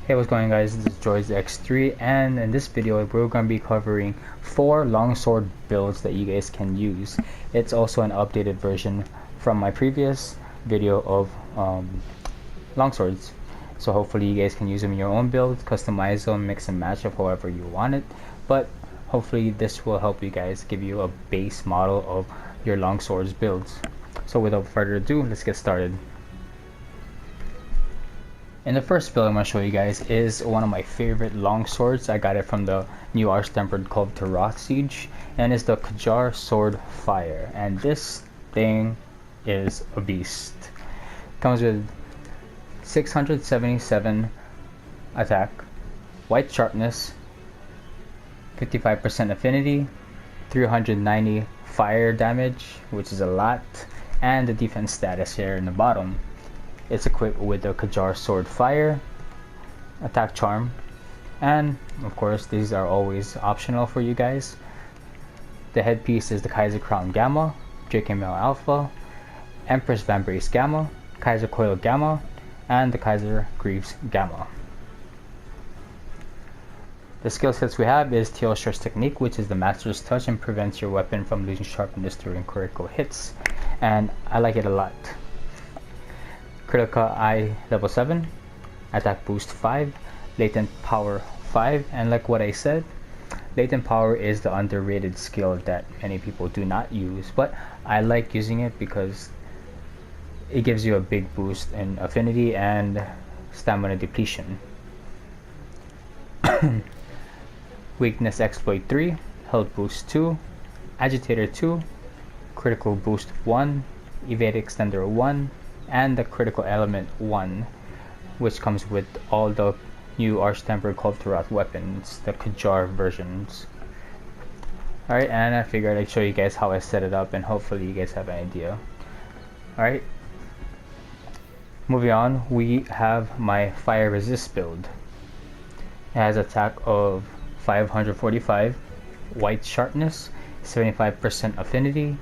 Hey, what's going on, guys? This is Joy's X3, and in this video we're going to be covering 4 longsword builds that you guys can use. It's also an updated version from my previous video of longswords. So hopefully you guys can use them in your own build, customize them, mix and match of however you want it. But hopefully this will help you guys, give you a base model of your longswords builds. So without further ado, let's get started. And the first build I'm going to show you guys is one of my favorite longswords. I got it from the new Arch-Tempered Cove to Roth Siege, and it's the Kjarr Sword Fire. And this thing is a beast. Comes with 677 attack, white sharpness, 55% affinity, 390 fire damage, which is a lot, and the defense status here in the bottom. It's equipped with the Kjarr Sword Fire, Attack Charm, and of course these are always optional for you guys. The headpiece is the Kaiser Crown Gamma, JKML Alpha, Empress Vambrace Gamma, Kaiser Coil Gamma, and the Kaiser Greaves Gamma. The skill sets we have is Tail Stress Technique, which is the Master's Touch and prevents your weapon from losing sharpness during critical hits, and I like it a lot. Critical Eye level 7, attack boost 5, latent power 5, and like what I said, latent power is the underrated skill that many people do not use, but I like using it because it gives you a big boost in affinity and stamina depletion. Weakness Exploit 3, health boost 2, agitator 2, critical boost 1, evade extender 1, and the critical element 1, which comes with all the new Arch-Tempered Cove to Roth weapons, the Kjarr versions. Alright, and I figured I'd show you guys how I set it up, and hopefully you guys have an idea. Alright, moving on, we have my fire resist build. It has attack of 545, white sharpness, 75% affinity,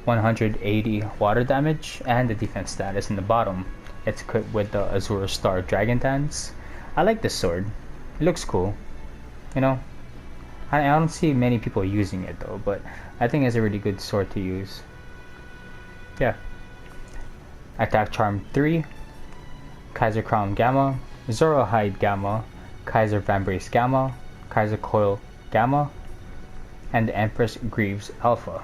180 water damage, and the defense status in the bottom. It's equipped with the Azure Star Dragon Dance. I like this sword. It looks cool. You know, I don't see many people using it though, but I think it's a really good sword to use. Yeah. Attack Charm 3, Kaiser Crown Gamma, Zoro Hide Gamma, Kaiser Vambrace Gamma, Kaiser Coil Gamma, and the Empress Greaves Alpha.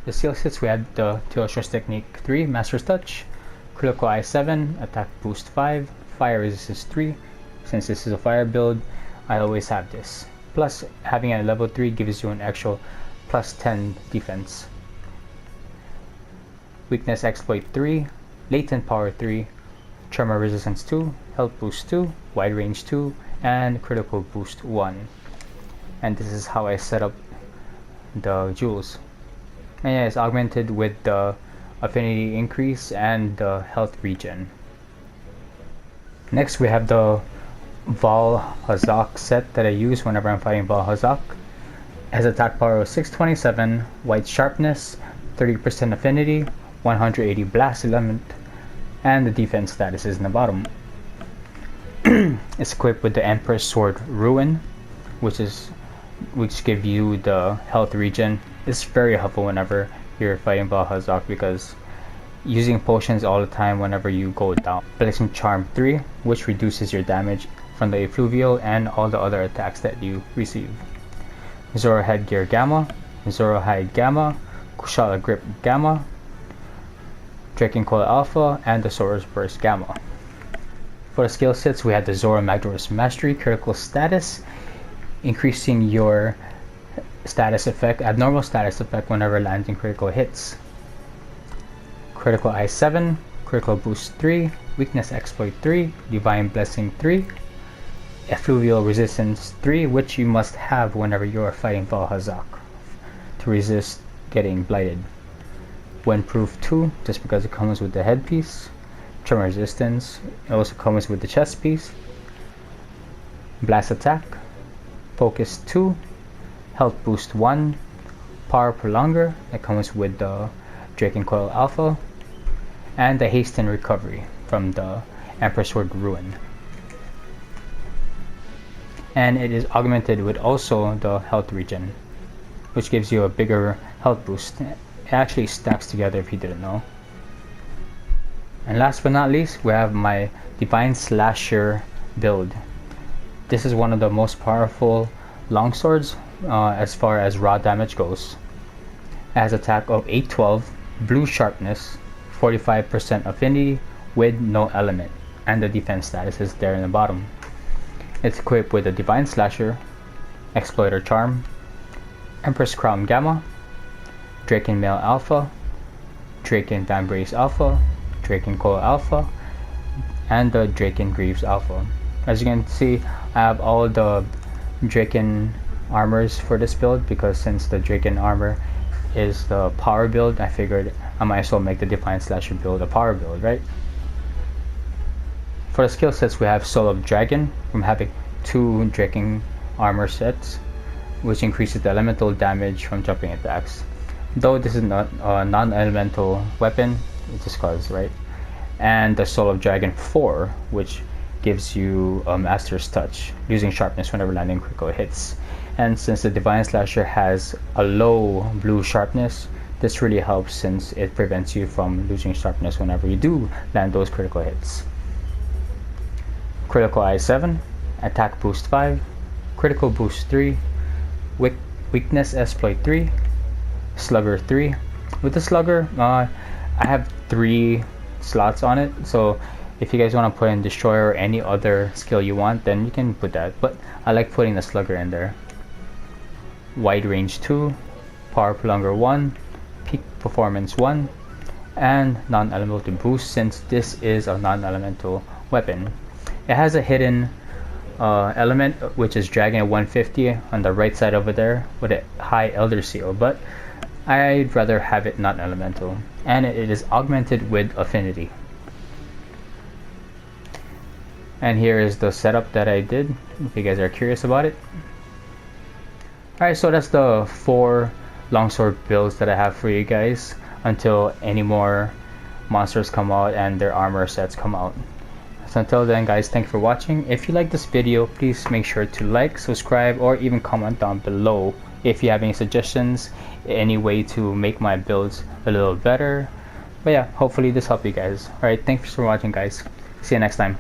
The skill sets we have the Tail Stress Technique 3, Master's Touch, Critical Eye 7, Attack Boost 5, Fire Resistance 3. Since this is a fire build, I always have this. Plus, having it at level 3 gives you an extra plus 10 defense. Weakness Exploit 3, Latent Power 3, Tremor Resistance 2, Health Boost 2, Wide Range 2, and Critical Boost 1. And this is how I set up the jewels. And yeah, it's augmented with the affinity increase and the health regen. Next we have the Vaal Hazak set that I use whenever I'm fighting Vaal Hazak. It has attack power of 627, white sharpness, 30% affinity, 180 blast element, and the defense status is in the bottom. It's equipped with the Empress Sword Ruin, which give you the health regen. It's very helpful whenever you're fighting Vaal Hazak because using potions all the time whenever you go down. Blessing Charm 3, which reduces your damage from the effluvial and all the other attacks that you receive. Zoro Headgear Gamma, Zoro Hide Gamma, Kushala Grip Gamma, Draken Coil Alpha, and the Sora's Burst Gamma. For the skill sets, we have the Zoro Magdor's Mastery, critical status, increasing your status effect, abnormal status effect whenever landing critical hits. Critical Eye 7, Critical Boost 3, Weakness Exploit 3, Divine Blessing 3, Effluvial Resistance 3, which you must have whenever you are fighting Vaal Hazak to resist getting blighted. Windproof 2, just because it comes with the headpiece. Tremor Resistance, it also comes with the chest piece. Blast Attack, Focus 2, Health Boost 1, Power Prolonger, that comes with the Draken Coil Alpha, and the Haste and Recovery from the Empress Sword Ruin. and it is augmented with also the health regen, which gives you a bigger health boost. It actually stacks together if you didn't know. And last but not least, we have my Divine Slasher build. This is one of the most powerful longswords as far as raw damage goes. It has attack of 812, blue sharpness, 45% affinity with no element, and the defense status is there in the bottom. It's equipped with a Divine Slasher, Exploiter Charm, Empress Crown Gamma, Draken Male Alpha, Draken Vambrace Alpha, Draken Coil Alpha, and the Draken Greaves Alpha. As you can see, I have all the Draken armors for this build, because since the Draken armor is the power build, I figured I might as well make the Divine Slasher build a power build, right? For the skill sets, we have Soul of Dragon from having 2 Draken armor sets, which increases the elemental damage from jumping attacks. Though this is not a non-elemental weapon, it just causes, right? And the Soul of Dragon 4, which gives you Master's Touch, using sharpness whenever landing critical hits. And since the Divine Slasher has a low blue sharpness, this really helps since it prevents you from losing sharpness whenever you do land those critical hits. Critical Eye 7, Attack Boost 5, Critical Boost 3, Weakness Exploit 3, Slugger 3. With the Slugger, I have 3 slots on it, so if you guys want to put in Destroyer or any other skill you want, then you can put that, but I like putting the Slugger in there. Wide Range 2, Power Plunger 1, Peak Performance 1, and Non-Elemental Boost, since this is a non-elemental weapon. It has a hidden element, which is Dragon at 150 on the right side over there with a high Elder Seal, but I'd rather have it not elemental, and it is augmented with affinity. And here is the setup that I did, if you guys are curious about it. Alright, so that's the 4 longsword builds that I have for you guys until any more monsters come out and their armor sets come out. So until then guys, thanks for watching. If you like this video, please make sure to like, subscribe, or even comment down below if you have any suggestions, any way to make my builds a little better. But yeah, hopefully this helped you guys. Alright, thanks for watching guys. See you next time.